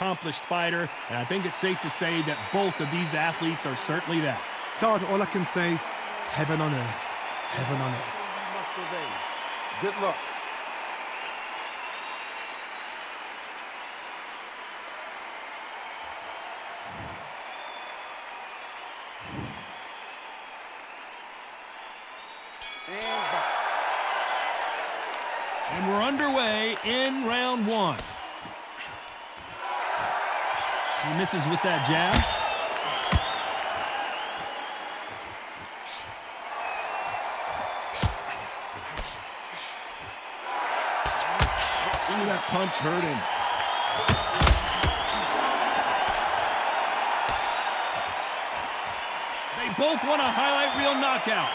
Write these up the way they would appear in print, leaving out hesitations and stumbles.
accomplished fighter, and I think it's safe to say that both of these athletes are certainly that. Todd, all I can say, heaven on earth. Heaven on earth. Good luck. And we're underway in round one. He misses with that jab. Ooh, that punch hurt him. They both want a highlight reel knockout.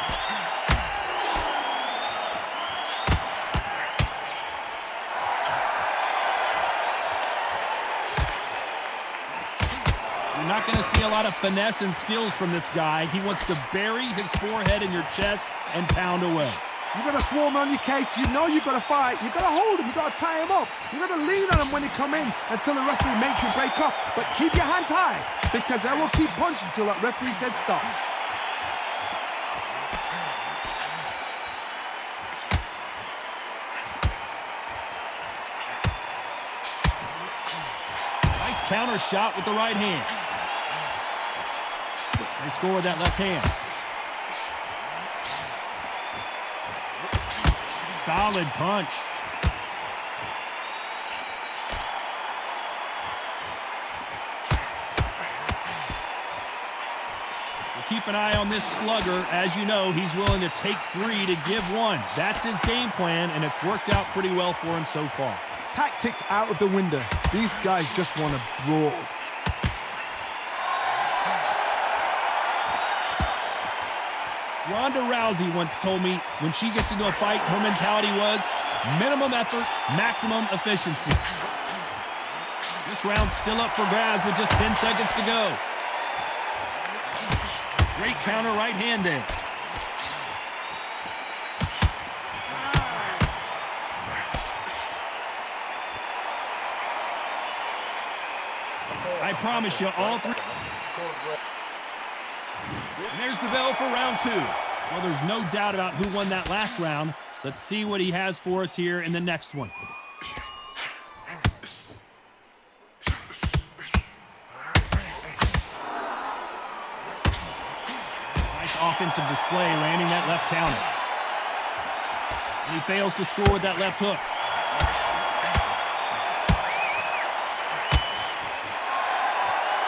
You're not going to see a lot of finesse and skills from this guy. He wants to bury his forehead in your chest and pound away. You got to swarm on your case. You know you got to fight. You got to hold him. You got to tie him up. You got to lean on him when he come in until the referee makes you break off. But keep your hands high, because they will keep punching until that referee said stop. Nice counter shot with the right hand. They score with that left hand. Solid punch. We'll keep an eye on this slugger. As you know, he's willing to take 3 to give 1. That's his game plan, and it's worked out pretty well for him so far. Tactics out of the window. These guys just want to brawl. Ronda Rousey once told me when she gets into a fight, her mentality was minimum effort, maximum efficiency. This round's still up for grabs with just 10 seconds to go. Great counter right hand there. I promise you, all three. And there's the bell for round 2. Well, there's no doubt about who won that last round. Let's see what he has for us here in the next one. Nice offensive display, landing that left counter. And he fails to score with that left hook.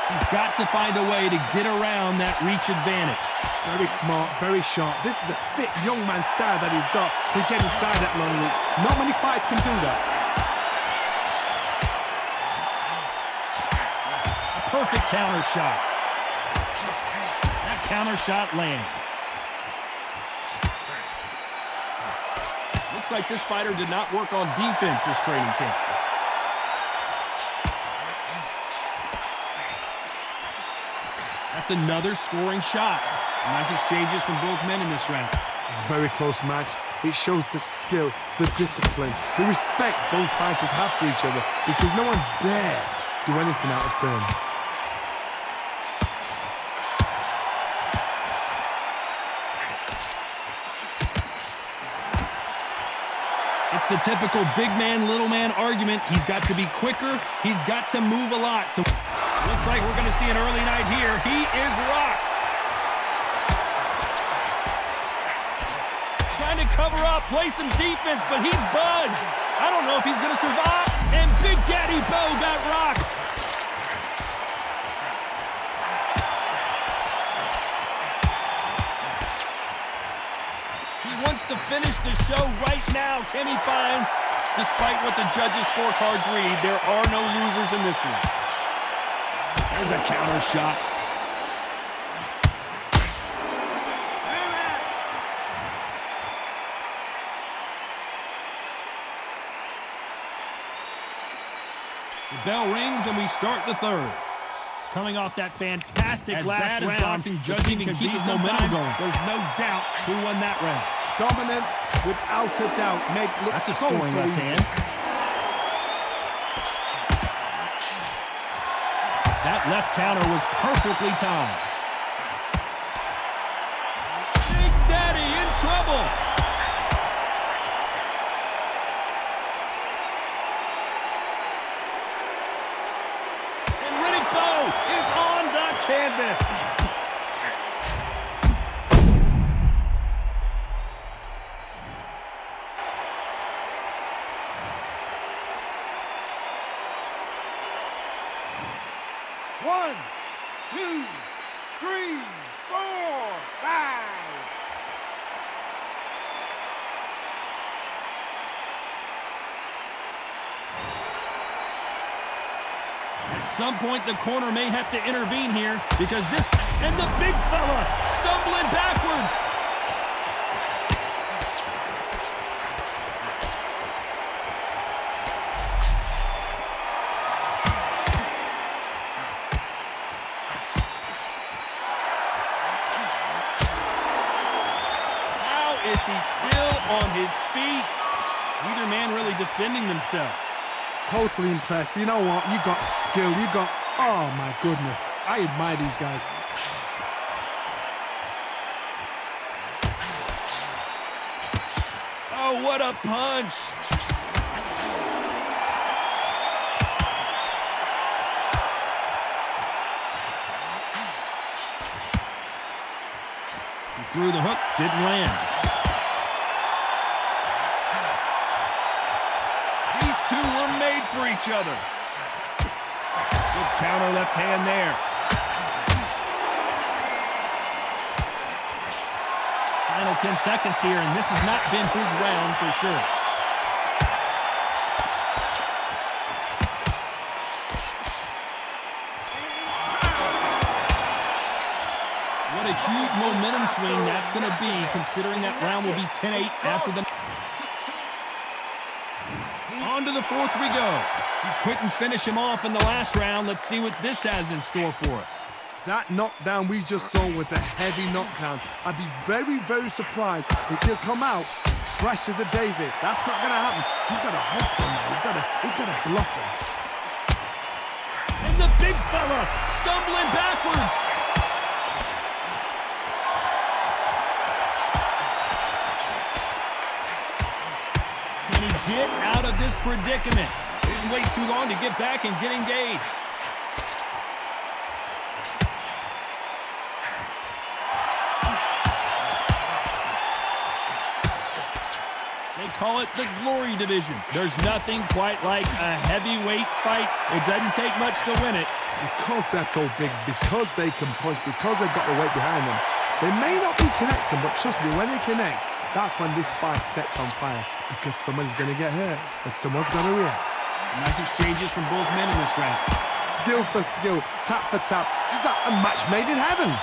He's got to find a way to get around that reach advantage. Very smart, very sharp. This is the fit young man style that he's got to get inside that long reach. Not many fights can do that. A perfect counter shot. That counter shot lands. Looks like this fighter did not work on defense this training camp. That's another scoring shot. Nice exchanges from both men in this round. Very close match. It shows the skill, the discipline, the respect both fighters have for each other, because no one dare do anything out of turn. It's the typical big man, little man argument. He's got to be quicker. He's got to move a lot. So looks like we're going to see an early night here. He is rocked. Trying to cover up, play some defense, but he's buzzed. I don't know if he's going to survive. And Big Daddy Bo got rocked. He wants to finish the show right now. Can he find? Despite what the judges' scorecards read, there are no losers in this one. There's a counter shot. The bell rings and we start the third. Coming off that fantastic last round, boxing judging can keep his momentum going. There's no doubt who won that round. Dominance, without a doubt, made look That's a so scoring left easy. hand. That left counter was perfectly timed. Big Daddy in trouble. And Riddick Bowe is on the canvas. One, two, three, four, five. At some point, the corner may have to intervene here because this... And the big fella stumbling backwards. How is he still on his feet? Neither man really defending themselves. Totally impressed. You know what? You got skill. You got... Oh, my goodness. I admire these guys. Oh, what a punch. He threw the hook, didn't land. These two were made for each other. Good counter left hand there. Final 10 seconds here, and this has not been his round for sure. What a huge momentum swing that's going to be, considering that round will be 10-8 after the... On to the fourth we go. He couldn't finish him off in the last round. Let's see what this has in store for us. That knockdown we just saw was a heavy knockdown. I'd be very, very surprised if he'll come out fresh as a daisy. That's not going to happen. He's got to hustle now. He's got to bluff him. And the big fella stumbling backwards. Can he get out of this predicament? Didn't wait too long to get back and get engaged. They call it the Glory Division. There's nothing quite like a heavyweight fight. It doesn't take much to win it. Because they're so big, because they can punch, because they've got the weight behind them. They may not be connecting, but trust me, when they connect, that's when this fight sets on fire. Because someone's going to get hurt, and someone's going to react. Nice exchanges from both men in this round. Skill for skill, tap for tap. Just like a match made in heaven.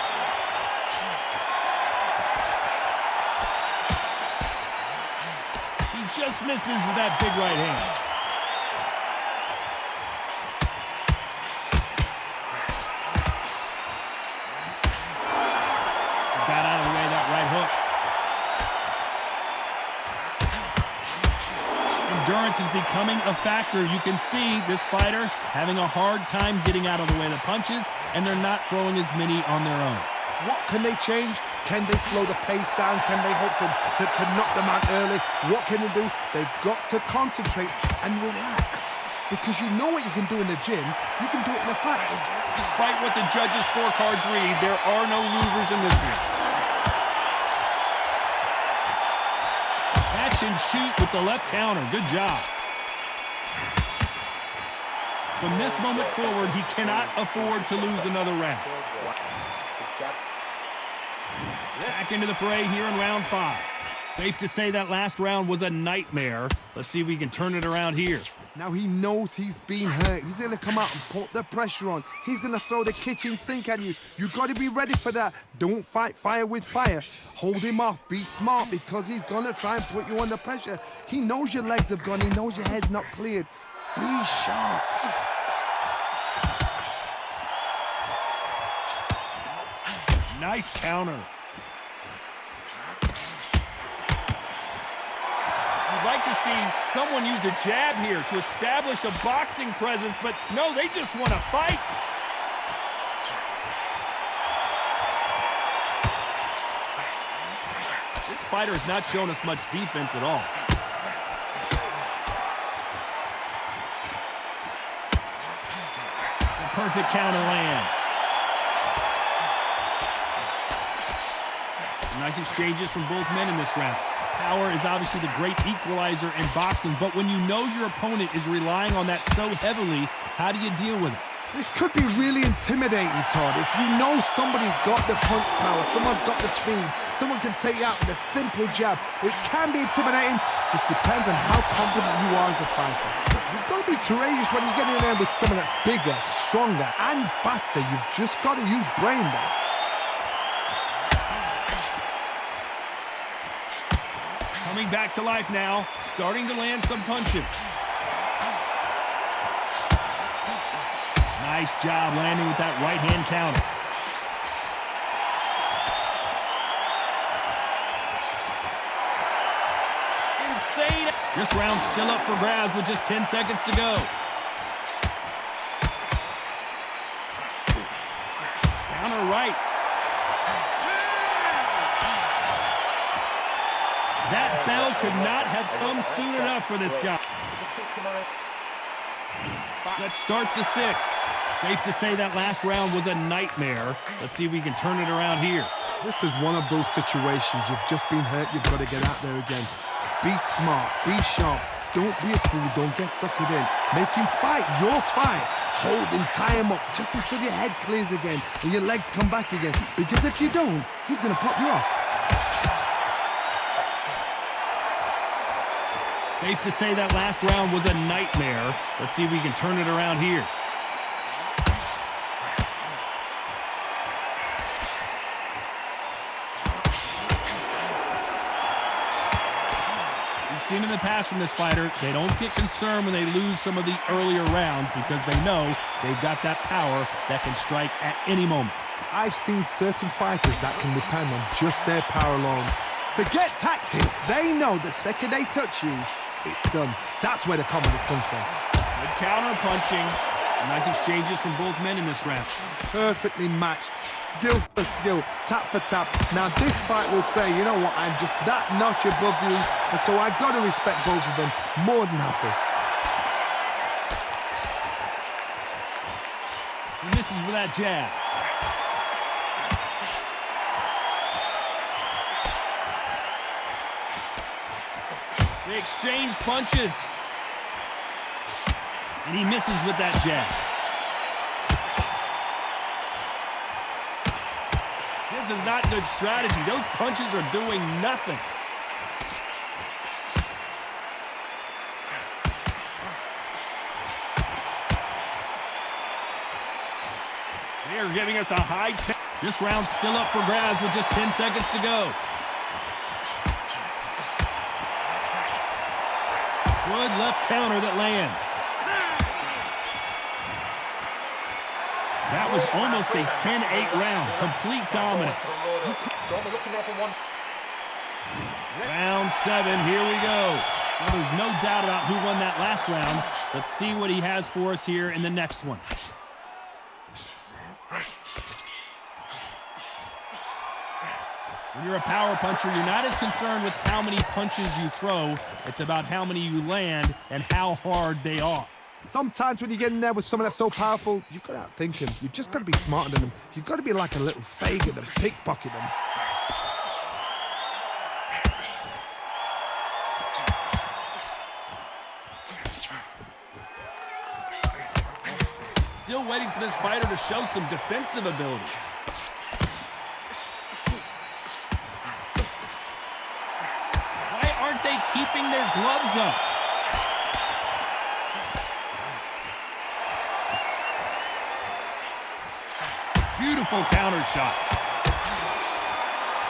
He just misses with that big right hand. Got out of the way of that right hook. Endurance is becoming a factor. You can see this fighter having a hard time getting out of the way of the punches, and they're not throwing as many on their own. What can they change? Can they slow the pace down? Can they hope to knock them out early? What can they do? They've got to concentrate and relax. Because you know what you can do in the gym, you can do it in a fight. Despite what the judges' scorecards read, there are no losers in this one. Catch and shoot with the left counter. Good job. From this moment forward, he cannot afford to lose another round. Back into the fray here in round 5. Safe to say that last round was a nightmare. Let's see if we can turn it around here. Now he knows he's been hurt. He's going to come out and put the pressure on. He's going to throw the kitchen sink at you. You've got to be ready for that. Don't fight fire with fire. Hold him off. Be smart because he's going to try and put you under pressure. He knows your legs have gone. He knows your head's not cleared. Be sharp. Nice counter. You'd like to see someone use a jab here to establish a boxing presence, but no, they just want to fight. This fighter has not shown us much defense at all. The perfect counter lands. Some nice exchanges from both men in this round. Power is obviously the great equalizer in boxing, but when you know your opponent is relying on that so heavily, how do you deal with it? This could be really intimidating, Todd. If you know somebody's got the punch power, someone's got the speed, someone can take you out with a simple jab, it can be intimidating. Just depends on how confident you are as a fighter. You've got to be courageous when you get in there with someone that's bigger, stronger, and faster. You've just got to use brain there. Coming back to life now, starting to land some punches. Nice job landing with that right-hand counter. Insane. This round's still up for grabs with just 10 seconds to go. Counter right. That bell could not have come soon enough for this guy. Let's start the sixth. Safe to say that last round was a nightmare. Let's see if we can turn it around here. This is one of those situations. You've just been hurt. You've got to get out there again. Be smart. Be sharp. Don't be a fool. Don't get suckered in. Make him fight. Your fight. Hold him. Tie him up just until your head clears again and your legs come back again. Because if you don't, he's going to pop you off. Safe to say that last round was a nightmare. Let's see if we can turn it around here. We've seen in the past from this fighter, they don't get concerned when they lose some of the earlier rounds because they know they've got that power that can strike at any moment. I've seen certain fighters that can depend on just their power alone. Forget tactics. They know the second they touch you, it's done. That's where the confidence comes from. Good counter punching. Nice exchanges from both men in this round. Perfectly matched. Skill for skill. Tap for tap. Now this fight will say, you know what, I'm just that notch above you. And so I've got to respect both of them. More than happy. He misses with that jab. They exchange punches. And he misses with that jab. This is not good strategy. Those punches are doing nothing. They are giving us a high tempo. This round's still up for grabs with just 10 seconds to go. Good left counter that lands. That was almost a 10-8 round. Complete dominance. Round 7, here we go. Well, there's no doubt about who won that last round. Let's see what he has for us here in the next one. When you're a power puncher, you're not as concerned with how many punches you throw. It's about how many you land and how hard they are. Sometimes when you get in there with someone that's so powerful, you've got to outthink him. You've just got to be smarter than him. You've got to be like a little faggot and pickpocket him. Still waiting for this fighter to show some defensive ability. Why aren't they keeping their gloves up? Beautiful counter shot.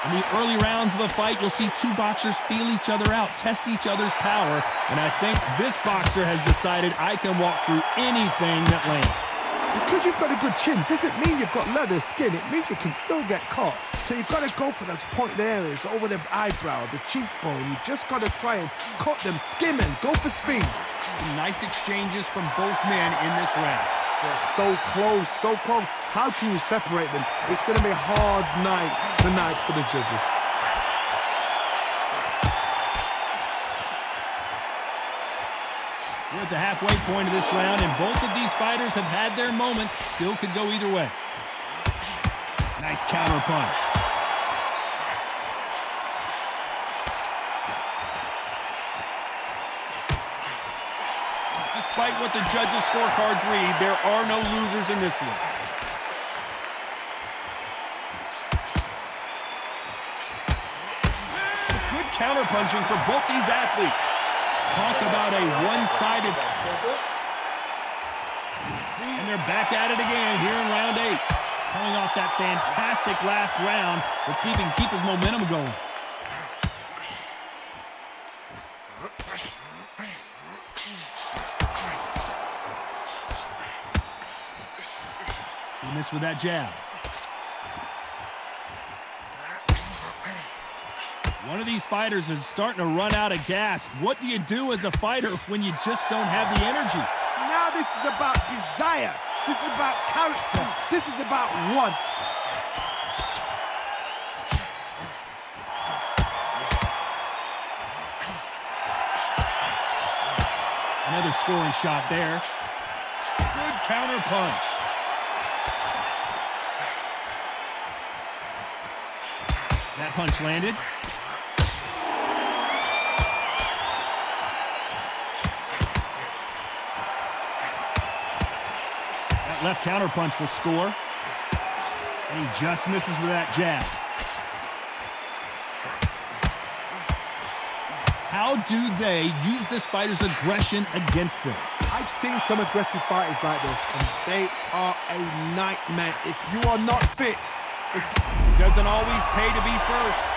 In the early rounds of a fight, you'll see two boxers feel each other out, test each other's power, and I think this boxer has decided I can walk through anything that lands. Because you've got a good chin doesn't mean you've got leather skin. It means you can still get caught. So you've got to go for those pointed areas, over the eyebrow, the cheekbone. You just got to try and cut them, skim and go for speed. Some nice exchanges from both men in this round. They're so close, so close. How can you separate them? It's going to be a hard night tonight for the judges. at the halfway point of this round, and both of these fighters have had their moments. Still could go either way. Nice counter punch. Despite what the judges' scorecards read, there are no losers in this one. Good counter-punching for both these athletes. Talk about a one-sided... And they're back at it again here in round 8. Coming off that fantastic last round. Let's see if he can keep his momentum going. He missed with that jab. One of these fighters is starting to run out of gas. What do you do as a fighter when you just don't have the energy? Now this is about desire. This is about character. This is about want. Another scoring shot there. Good counter punch. That punch landed. That left counter punch will score. And he just misses with that jab. How do they use this fighter's aggression against them? I've seen some aggressive fighters like this, and they are a nightmare if you are not fit. It doesn't always pay to be first.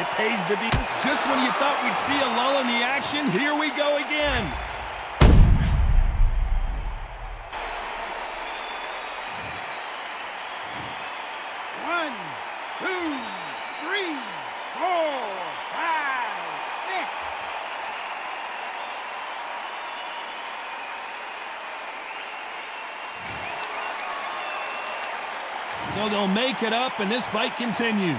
It pays to be. Just when you thought we'd see a lull in the action, here we go again. One, two, three, 4, 5, 6. So they'll make it up, and this fight continues.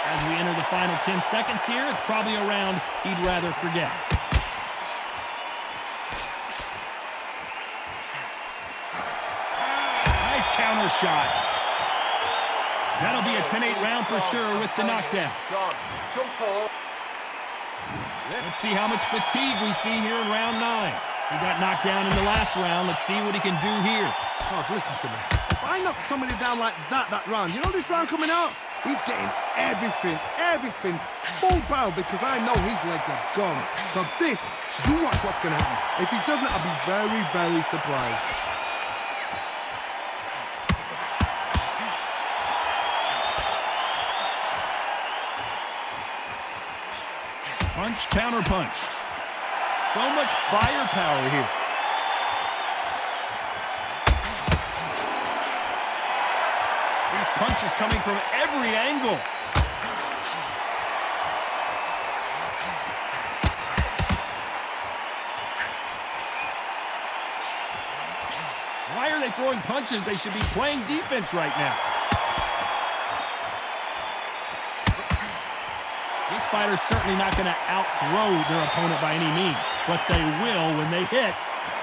As we enter the final 10 seconds here, it's probably a round he'd rather forget. Nice counter shot. That'll be a 10-8 round for sure with the knockdown. Let's see how much fatigue we see here in round 9. He got knocked down in the last round. Let's see what he can do here. Oh, listen to me. If I knock somebody down like that round, you know this round coming out? He's getting everything, full barrel, because I know his legs are gone. So this, you watch what's going to happen. If he doesn't, I'll be very, very surprised. Punch, counter punch. So much firepower here. These punches coming from every angle. Why are they throwing punches? They should be playing defense right now. This fighter's certainly not going to out-throw their opponent by any means, but they will, when they hit,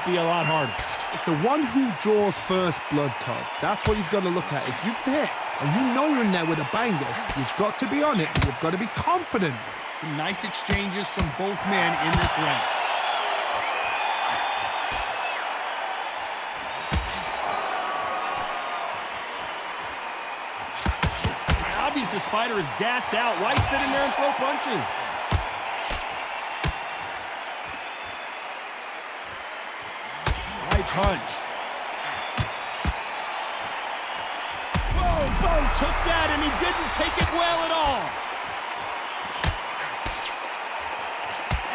be a lot harder. It's the one who draws first blood, Todd. That's what you've got to look at. If you hit and you know you're in there with a banger, you've got to be on it, and you've got to be confident. Some nice exchanges from both men in this round. This fighter is gassed out. Why sit in there and throw punches? Right punch. Whoa, Bo took that and he didn't take it well at all.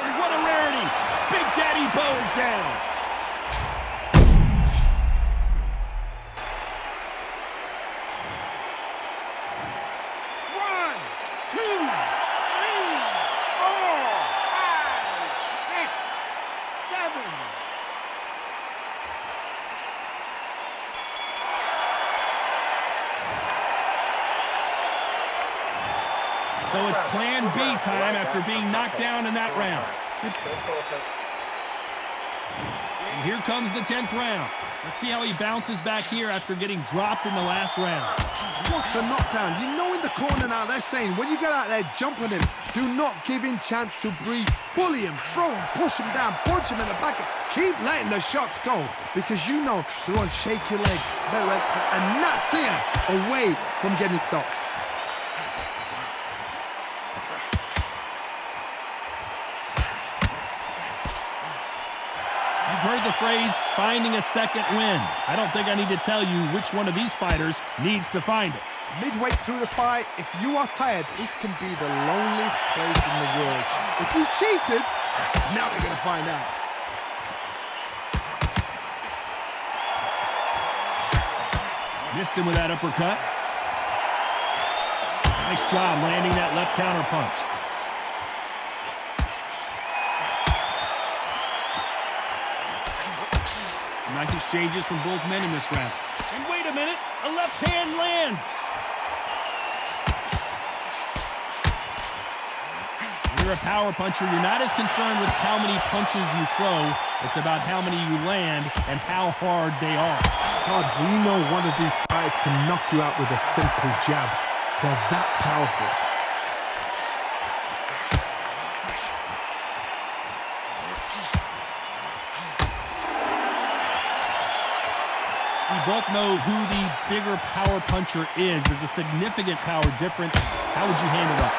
And what a rarity. Big Daddy Bo is down. So So it's plan B time after being knocked down in that round. And here comes the 10th round. Let's see how he bounces back here after getting dropped in the last round. What a knockdown. You know in the corner now they're saying when you get out there jumping him, do not give him chance to breathe. Bully him, throw him, push him down, punch him in the back. Keep letting the shots go because you know they're on shaky leg. And that's here away from getting stopped. You've heard the phrase, finding a second win. I don't think I need to tell you which one of these fighters needs to find it. Midway through the fight, if you are tired, this can be the loneliest place in the world. If you cheated, now they're going to find out. Missed him with that uppercut. Nice job landing that left counter punch. Nice exchanges from both men in this round. And wait a minute, a left hand lands. When you're a power puncher, you're not as concerned with how many punches you throw. It's about how many you land and how hard they are. God, we know one of these fighters can knock you out with a simple jab. They're that powerful. We both know who the bigger power puncher is. There's a significant power difference. How would you handle that?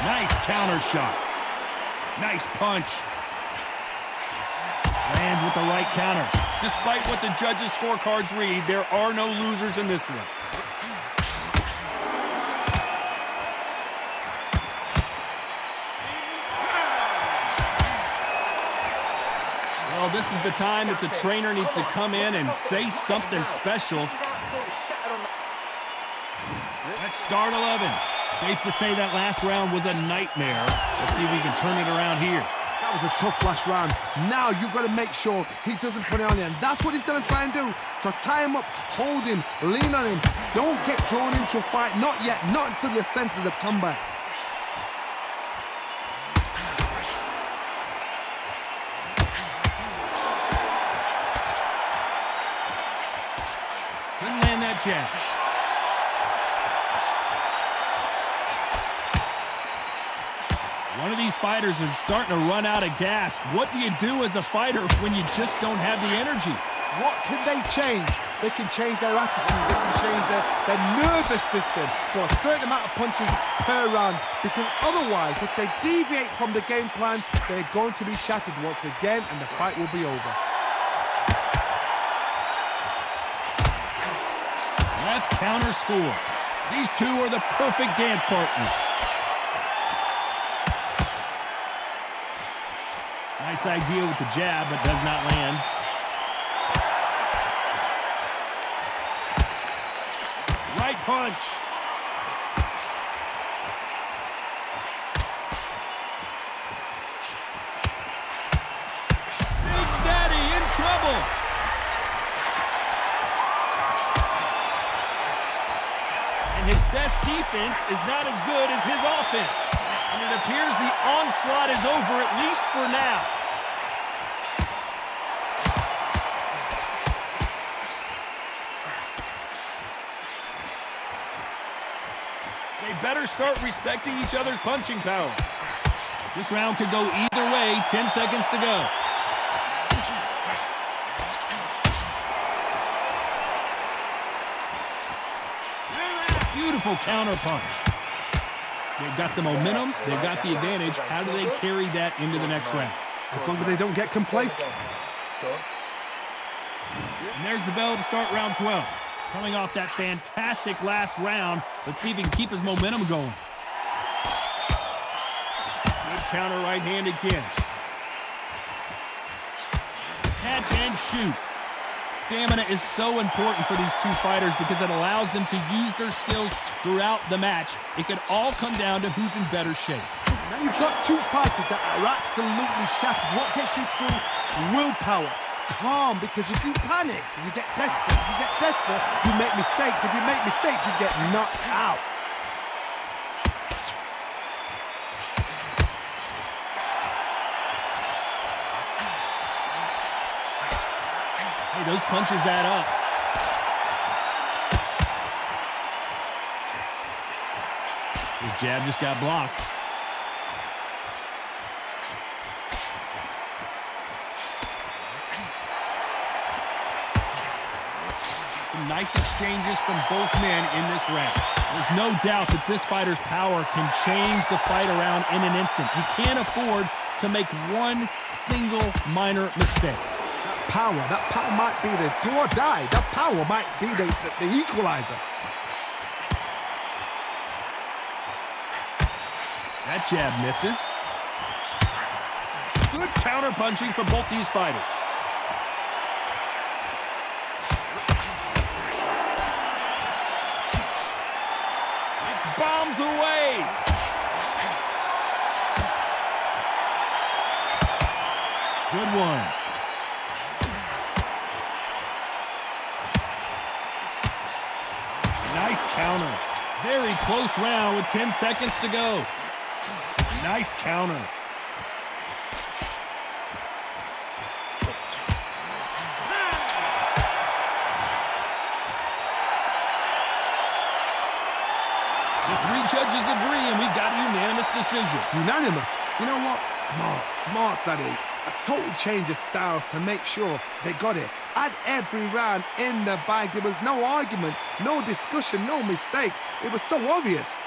Nice counter shot. Nice punch. Lands with the right counter. Despite what the judges' scorecards read, there are no losers in this one. Well, this is the time that the trainer needs to come in and say something special. Let's start 11. Safe to say that last round was a nightmare. Let's see if we can turn it around here. That was a tough last round. Now you've got to make sure he doesn't put it on you. And that's what he's going to try and do. So tie him up, hold him, lean on him. Don't get drawn into a fight. Not yet. Not until your senses have come back. Couldn't land that jab. One of these fighters is starting to run out of gas. What do you do as a fighter when you just don't have the energy? What can they change? They can change their attitude. They can change their nervous system for a certain amount of punches per round. Because otherwise, if they deviate from the game plan, they're going to be shattered once again and the fight will be over. Left counter scores. These two are the perfect dance partners. Nice idea with the jab, but does not land. Right punch. Big Daddy in trouble. And his best defense is not as good as his offense. And it appears the onslaught is over, at least for now. They better start respecting each other's punching power. This round could go either way. 10 seconds to go. Beautiful counter punch. They've got the momentum. They've got the advantage. How do they carry that into the next round? As long as they don't get complacent. And there's the bell to start round 12. Coming off that fantastic last round, let's see if he can keep his momentum going. Good counter right-handed kick. Catch and shoot. Stamina is so important for these two fighters because it allows them to use their skills throughout the match. It could all come down to who's in better shape. Now you've got two fighters that are absolutely shattered. What gets you through? Willpower. calm, because if you panic, you get desperate. If you get desperate, you make mistakes. If you make mistakes, you get knocked out. Hey, those punches add up. His jab just got blocked. Some nice exchanges from both men in this round. There's no doubt that this fighter's power can change the fight around in an instant. You can't afford to make one single minor mistake. That power might be the do or die. That power might be the equalizer. That jab misses. Good counter punching from both these fighters. It's bombs away. Good one. Nice counter. Very close round with 10 seconds to go. Nice counter. The three judges agree, and we've got a unanimous decision. Unanimous. You know what? Smart that is. A total change of styles to make sure they got it. At every round in the bag, there was no argument, no discussion, no mistake. It was so obvious.